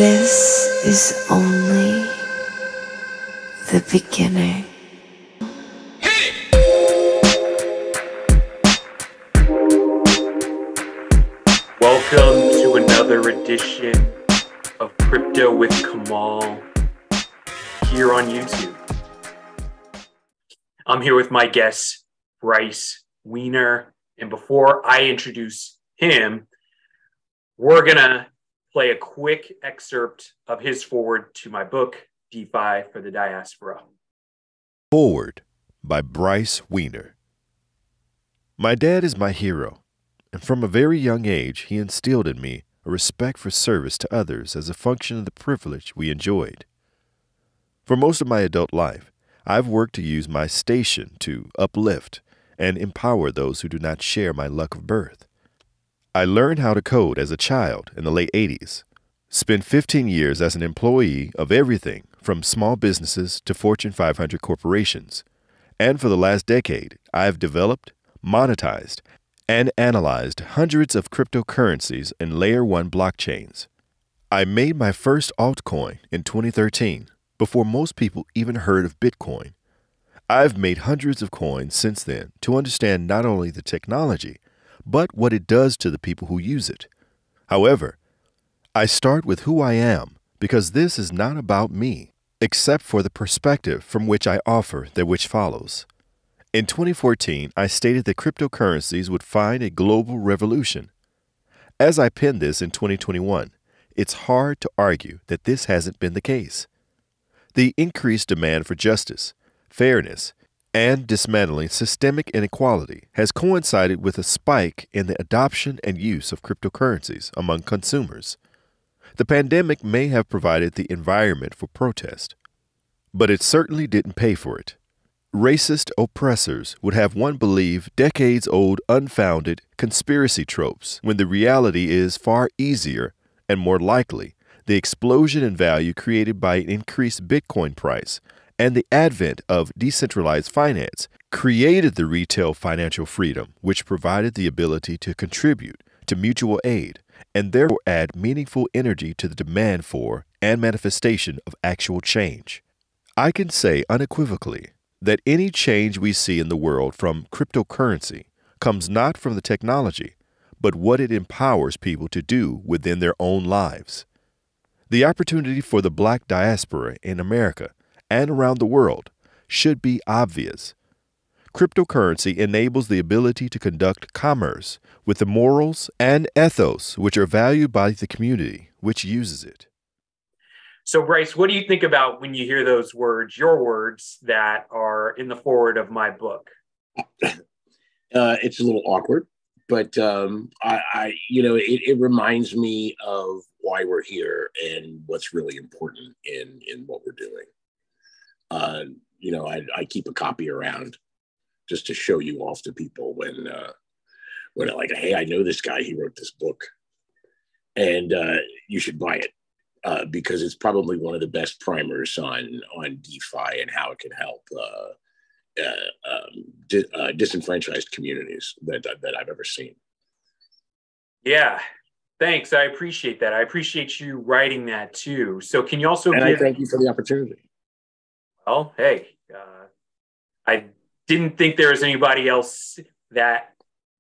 This is only the beginning. Welcome to another edition of Crypto with Kamal here on YouTube. I'm here with my guest, Bryce Weiner. And before I introduce him, we're going to play a quick excerpt of his foreword to my book, DeFi for the Diaspora. Foreword by Bryce Weiner. My dad is my hero, and from a very young age, he instilled in me a respect for service to others as a function of the privilege we enjoyed. For most of my adult life, I've worked to use my station to uplift and empower those who do not share my luck of birth. I learned how to code as a child in the late 80s, spent 15 years as an employee of everything from small businesses to Fortune 500 corporations, and for the last decade, I've developed, monetized, and analyzed hundreds of cryptocurrencies and Layer 1 blockchains. I made my first altcoin in 2013, before most people even heard of Bitcoin. I've made hundreds of coins since then to understand not only the technology, but what it does to the people who use it. However, I start with who I am because this is not about me, except for the perspective from which I offer that which follows. In 2014, I stated that cryptocurrencies would find a global revolution. As I penned this in 2021, it's hard to argue that this hasn't been the case. The increased demand for justice, fairness, and dismantling systemic inequality has coincided with a spike in the adoption and use of cryptocurrencies among consumers. The pandemic may have provided the environment for protest, but it certainly didn't pay for it. Racist oppressors would have one believe decades-old unfounded conspiracy tropes when the reality is far easier and more likely the explosion in value created by an increased Bitcoin price and the advent of decentralized finance created the retail financial freedom, which provided the ability to contribute to mutual aid and therefore add meaningful energy to the demand for and manifestation of actual change. I can say unequivocally that any change we see in the world from cryptocurrency comes not from the technology, but what it empowers people to do within their own lives. The opportunity for the Black diaspora in America and around the world should be obvious. Cryptocurrency enables the ability to conduct commerce with the morals and ethos which are valued by the community which uses it. So, Bryce, what do you think about when you hear those words, your words that are in the foreword of my book? It's a little awkward, but it reminds me of why we're here and what's really important in what we're doing. I keep a copy around just to show you off to people when like, hey, I know this guy, he wrote this book, and you should buy it because it's probably one of the best primers on DeFi and how it can help disenfranchised communities that I've ever seen. Yeah. Thanks. I appreciate that. I appreciate you writing that too. So can you also I thank you for the opportunity. Well, hey, I didn't think there was anybody else that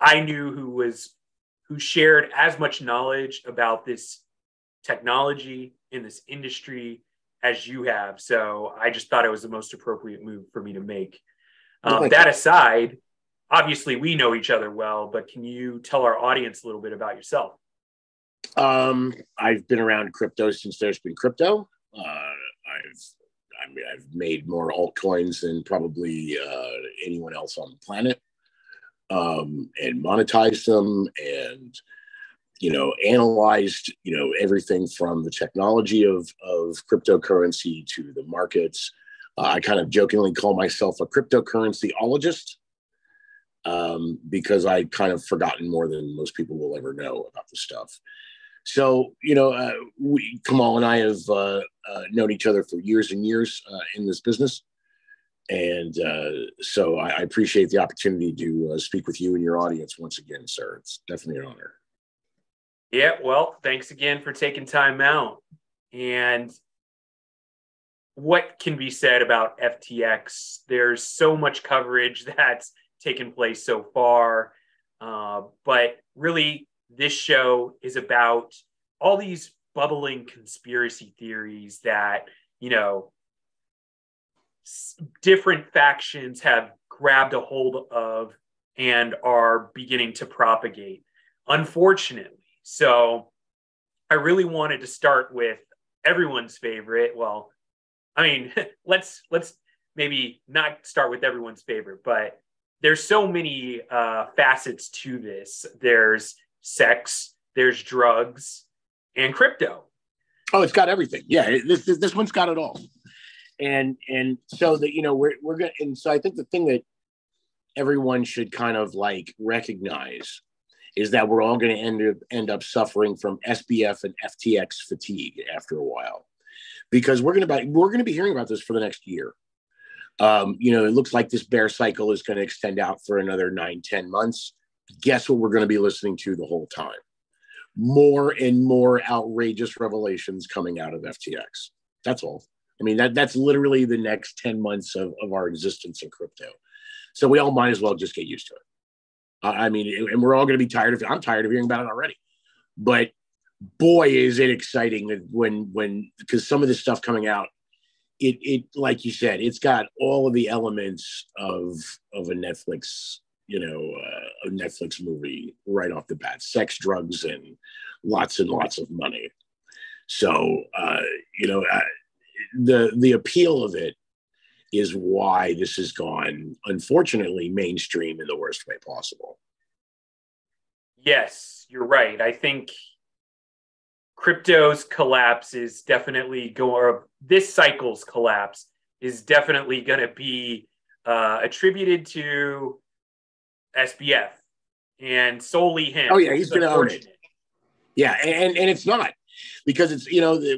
I knew who shared as much knowledge about this technology in this industry as you have. So I just thought it was the most appropriate move for me to make. That aside, obviously we know each other well, but can you tell our audience a little bit about yourself? I've been around crypto since there's been crypto. I've made more altcoins than probably anyone else on the planet, and monetized them, and analyzed everything from the technology of cryptocurrency to the markets. I kind of jokingly call myself a cryptocurrencyologist because I kind of forgotten more than most people will ever know about the stuff. So, Kamal and I have known each other for years and years in this business. And so I appreciate the opportunity to speak with you and your audience once again, sir. It's definitely an honor. Yeah, well, thanks again for taking time out. And what can be said about FTX? There's so much coverage that's taken place so far. But really, this show is about all these bubbling conspiracy theories that, different factions have grabbed a hold of and are beginning to propagate, unfortunately. So I really wanted to start with everyone's favorite. Well, I mean, let's maybe not start with everyone's favorite, but there's so many facets to this. There's sex, there's drugs, and crypto. Oh, it's got everything. Yeah, this one's got it all. And so that we're gonna. And so I think the thing that everyone should kind of like recognize is that we're all going to end up suffering from SBF and FTX fatigue after a while, because we're going to be hearing about this for the next year. It looks like this bear cycle is going to extend out for another 9-10 months. Guess what we're going to be listening to the whole time? More and more outrageous revelations coming out of FTX. That's all. I mean, that's literally the next 10 months of our existence in crypto. So we all might as well just get used to it. I mean, and we're all going to be tired of it. I'm tired of hearing about it already. But boy, is it exciting that when because some of this stuff coming out, it like you said, it's got all of the elements of a Netflix, a Netflix movie right off the bat: sex, drugs, and lots of money. So the appeal of it is why this has gone, unfortunately, mainstream in the worst way possible. Yes, you're right. I think crypto's collapse is definitely this cycle's collapse is definitely going to be attributed to SBF and solely him. Oh yeah, he's going to own it. Yeah, and it's not, because it's,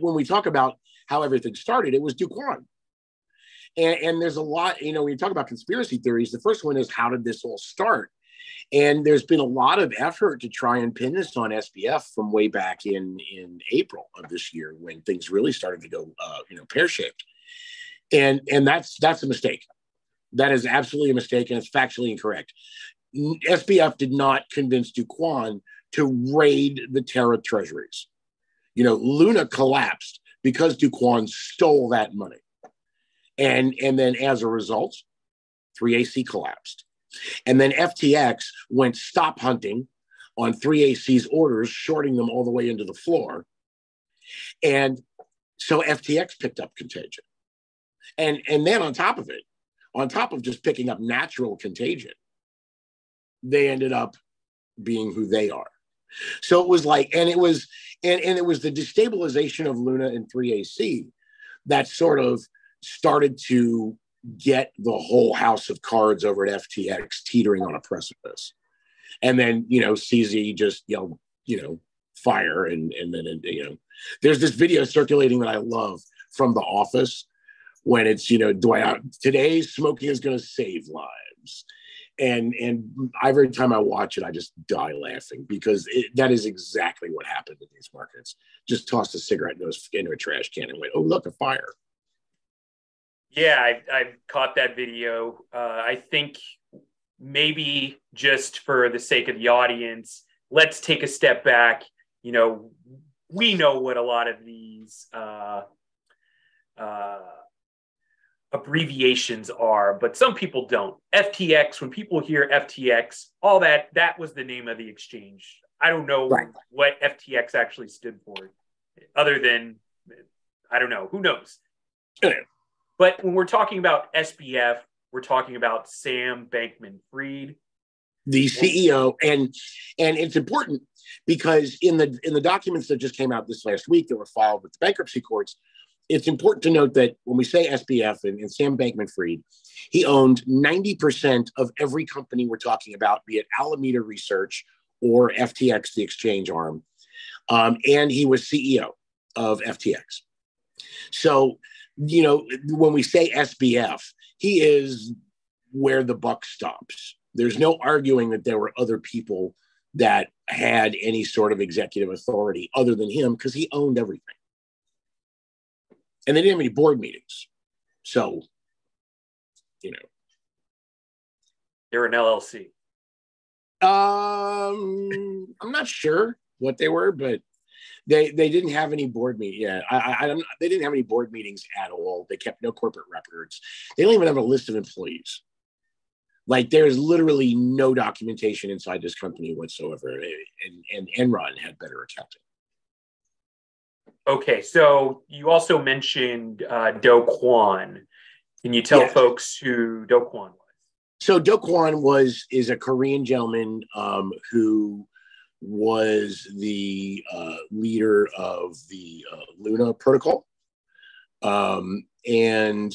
when we talk about how everything started, it was Duquan. And there's a lot, when you talk about conspiracy theories, the first one is, how did this all start? And there's been a lot of effort to try and pin this on SBF from way back in April of this year, when things really started to go, pear-shaped. And that's a mistake. That is absolutely a mistake, and it's factually incorrect. SBF did not convince Duquan to raid the Terra treasuries. Luna collapsed because Duquan stole that money. And then as a result, 3AC collapsed. And then FTX went stop hunting on 3AC's orders, shorting them all the way into the floor. And so FTX picked up contagion. And then on top of just picking up natural contagion, they ended up being who they are. So it was like, and it was the destabilization of Luna and 3AC that sort of started to get the whole house of cards over at FTX teetering on a precipice. And then, CZ just yelled, fire. And then, there's this video circulating that I love from The Office, when it's, today's smoking is going to save lives. And every time I watch it, I just die laughing, because that is exactly what happened in these markets. Just tossed a cigarette into a trash can and went, oh, look, a fire. Yeah, I caught that video. I think maybe just for the sake of the audience, let's take a step back. We know what a lot of these abbreviations are, but some people don't. FTX, when people hear FTX, all that was the name of the exchange. I don't know what FTX actually stood for, other than, I don't know. Who knows? Yeah. But when we're talking about SBF, we're talking about Sam Bankman-Fried, the CEO, and it's important because in the documents that just came out this last week that were filed with the bankruptcy courts, it's important to note that when we say SBF and Sam Bankman-Fried, he owned 90% of every company we're talking about, be it Alameda Research or FTX, the exchange arm, and he was CEO of FTX. So, when we say SBF, he is where the buck stops. There's no arguing that there were other people that had any sort of executive authority other than him, because he owned everything. And they didn't have any board meetings. So, you know. They were an LLC. I'm not sure what they were, but they didn't have any board meetings. Yeah, they didn't have any board meetings at all. They kept no corporate records. They don't even have a list of employees. Like, there's literally no documentation inside this company whatsoever. And Enron had better accounting. Okay, so you also mentioned Do Kwon. Can you tell folks who Do Kwon was? So Do Kwon is a Korean gentleman who was the leader of the Luna protocol. And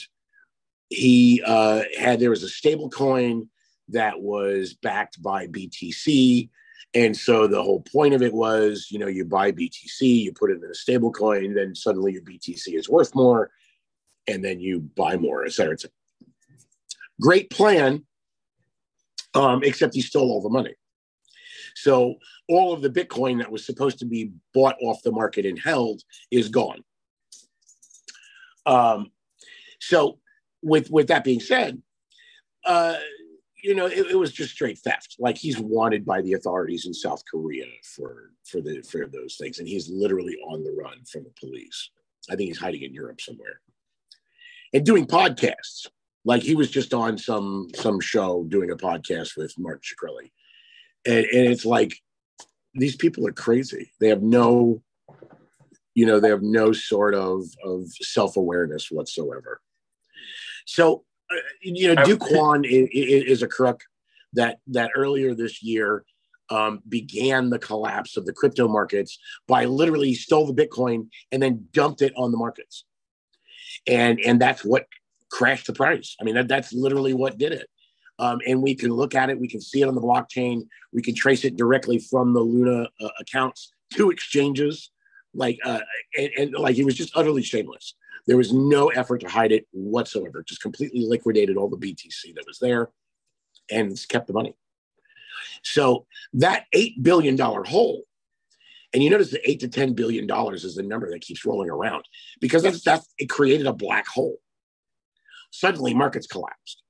he there was a stable coin that was backed by BTC. And so the whole point of it was, you know, you buy BTC, you put it in a stable coin, then suddenly your BTC is worth more, and then you buy more, et cetera, et cetera. Great plan, except he stole all the money. So all of the Bitcoin that was supposed to be bought off the market and held is gone. So with that being said, you know, it was just straight theft. Like, he's wanted by the authorities in South Korea for those things, and he's literally on the run from the police. I think he's hiding in Europe somewhere and doing podcasts. Like, he was just on some show doing a podcast with Mark Shkreli, and it's like, these people are crazy. They have no, you know, they have no sort of self-awareness whatsoever. So, you know, Do Kwon is a crook that earlier this year began the collapse of the crypto markets by literally stole the Bitcoin and then dumped it on the markets. And that's what crashed the price. I mean, that's literally what did it. And we can look at it. We can see it on the blockchain. We can trace it directly from the Luna accounts to exchanges. Like, and like, he was just utterly shameless. There was no effort to hide it whatsoever. Just completely liquidated all the BTC that was there and kept the money. So that $8 billion hole, and you notice the $8 to $10 billion is the number that keeps rolling around, because it created a black hole. Suddenly markets collapsed,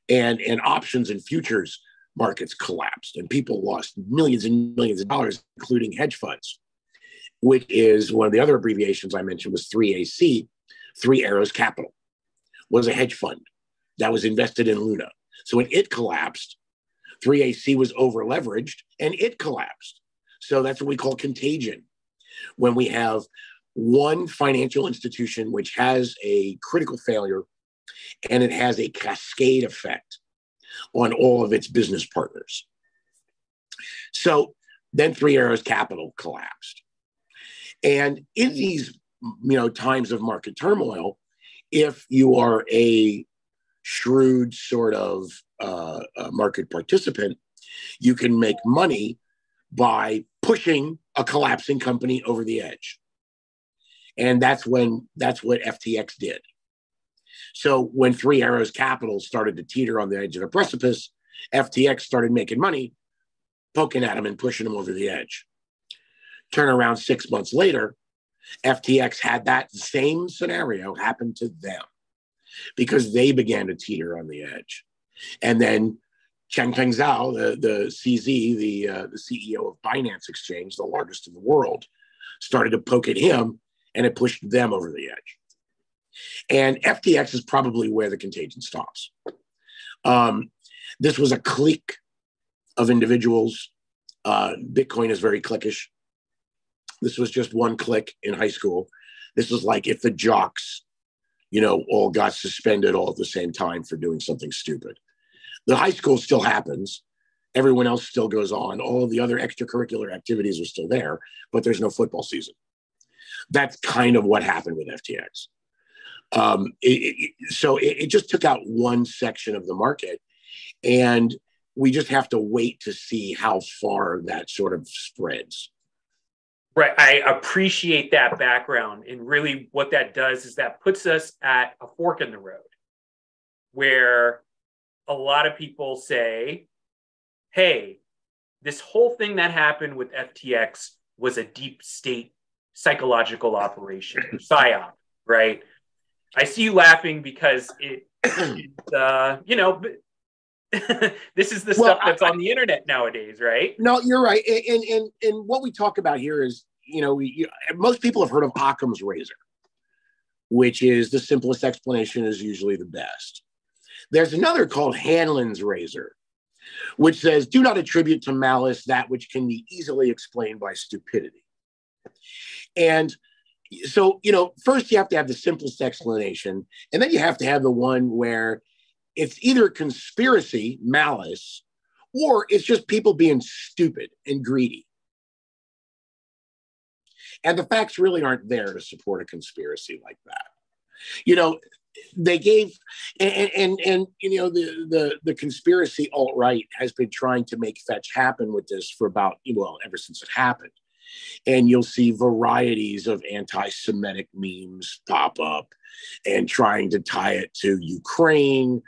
and options and futures markets collapsed, and people lost millions and millions of dollars, including hedge funds, which is one of the other abbreviations I mentioned was 3AC. Three Arrows Capital was a hedge fund that was invested in Luna. So when it collapsed, 3AC was over leveraged and it collapsed. So that's what we call contagion. When we have one financial institution which has a critical failure and it has a cascade effect on all of its business partners. So then Three Arrows Capital collapsed. And in these, you know, times of market turmoil, if you are a shrewd sort of market participant, you can make money by pushing a collapsing company over the edge. And that's what FTX did. So when Three Arrows Capital started to teeter on the edge of a precipice, FTX started making money, poking at them and pushing them over the edge. Turn around 6 months later, FTX had that same scenario happen to them because they began to teeter on the edge. And then Changpeng Zhao, the CZ, the CEO of Binance Exchange, the largest in the world, started to poke at him, and it pushed them over the edge. And FTX is probably where the contagion stops. This was a clique of individuals. Bitcoin is very cliquish. This was just one clique in high school. This was like if the jocks, you know, all got suspended all at the same time for doing something stupid. The high school still happens. Everyone else still goes on. All of the other extracurricular activities are still there, but there's no football season. That's kind of what happened with FTX. So it just took out one section of the market, and we just have to wait to see how far that sort of spreads. Right. I appreciate that background. And really what that does is that puts us at a fork in the road where a lot of people say, hey, this whole thing that happened with FTX was a deep state psychological operation, PSYOP, right? I see you laughing because you know, this is the stuff that's on the internet nowadays, right? No, you're right. And what we talk about here is, most people have heard of Occam's razor, which is the simplest explanation is usually the best. There's another called Hanlon's razor, which says, do not attribute to malice that which can be easily explained by stupidity. And so, first you have to have the simplest explanation, and then you have to have the one where it's either conspiracy, malice, or it's just people being stupid and greedy. And the facts really aren't there to support a conspiracy like that. They gave, the conspiracy alt-right has been trying to make fetch happen with this for about, ever since it happened. And you'll see varieties of anti-Semitic memes pop up and trying to tie it to Ukraine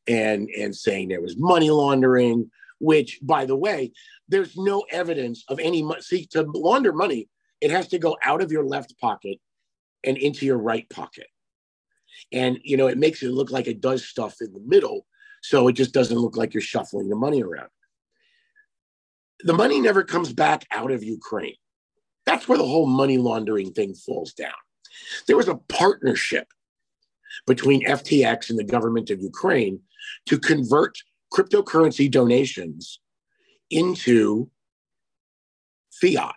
and saying there was money laundering, which, by the way, there's no evidence of any money. See, to launder money, it has to go out of your left pocket and into your right pocket. And, it makes it look like it does stuff in the middle. So it just doesn't look like you're shuffling the money around. The money never comes back out of Ukraine. That's where the whole money laundering thing falls down. There was a partnership between FTX and the government of Ukraine to convert cryptocurrency donations into fiat,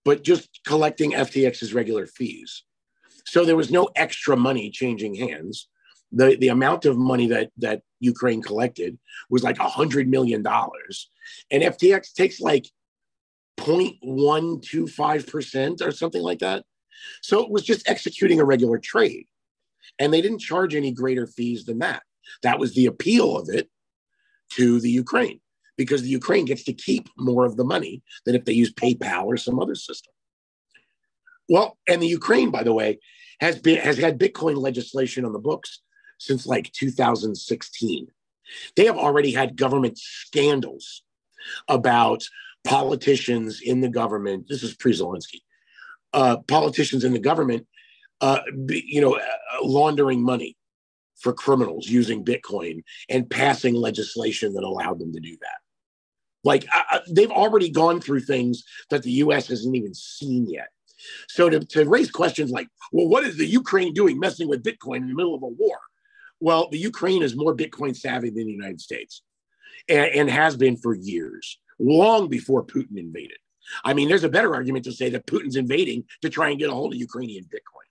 but just collecting FTX's regular fees. So there was no extra money changing hands. The amount of money that Ukraine collected was like $100 million. And FTX takes like 0.125% or something like that. So it was just executing a regular trade. And they didn't charge any greater fees than that. That was the appeal of it to the Ukraine, because the Ukraine gets to keep more of the money than if they use PayPal or some other system. Well, and the Ukraine, by the way, has had Bitcoin legislation on the books since like 2016. They have already had government scandals about politicians in the government. This is pre-Zelensky. Politicians in the government, laundering money for criminals using Bitcoin and passing legislation that allowed them to do that. Like they've already gone through things that the U.S. hasn't even seen yet. So to raise questions like, well, what is the Ukraine doing messing with Bitcoin in the middle of a war? Well, the Ukraine is more Bitcoin savvy than the United States and has been for years, long before Putin invaded. I mean, there's a better argument to say that Putin's invading to try and get a hold of Ukrainian Bitcoin.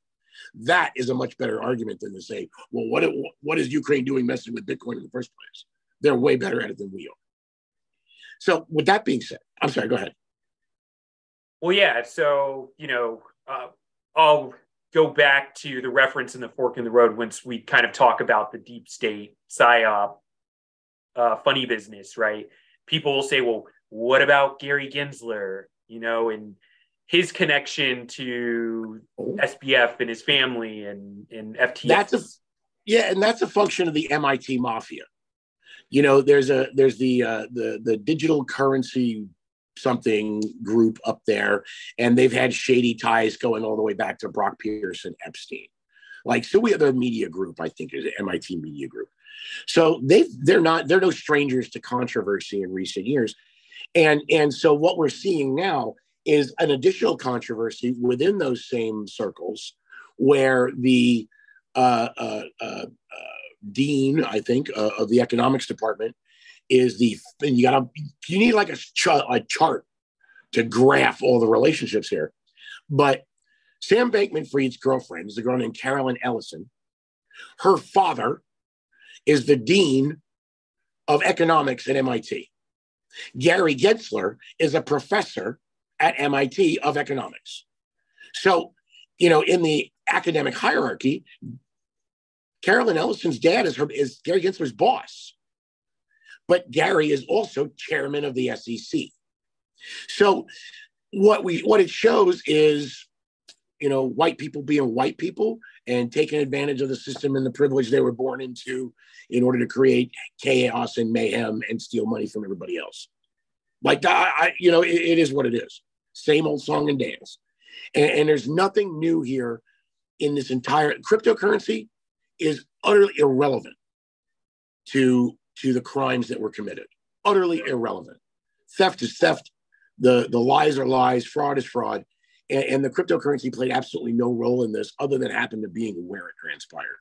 That is a much better argument than to say, well, what is Ukraine doing messing with Bitcoin in the first place? They're way better at it than we are. So with that being said, I'm sorry, go ahead. Well, yeah. So, I'll go back to the reference in the fork in the road once we kind of talk about the deep state psyop funny business, right? People will say, well, what about Gary Gensler, and his connection to SBF and his family and FTX? And that's a function of the MIT mafia. There's the digital currency something group up there, and they've had shady ties going all the way back to Brock Pierce and Epstein. So we have the media group, I think, is the MIT media group. So they're no strangers to controversy in recent years. And so what we're seeing now is an additional controversy within those same circles where the dean, I think, of the economics department is you need like a chart to graph all the relationships here. But Sam Bankman-Fried's girlfriend is a girl named Carolyn Ellison. Her father is the dean of economics at MIT. Gary Gensler is a professor at MIT of economics. So, in the academic hierarchy, Carolyn Ellison's dad is Gary Gensler's boss. But Gary is also chairman of the SEC. So what it shows is, white people being white people and taking advantage of the system and the privilege they were born into in order to create chaos and mayhem and steal money from everybody else. It is what it is. Same old song and dance. And there's nothing new here in this entire cryptocurrency is utterly irrelevant to the crimes that were committed. Utterly irrelevant. Theft is theft. The lies are lies. Fraud is fraud. And the cryptocurrency played absolutely no role in this other than happened to being where it transpired.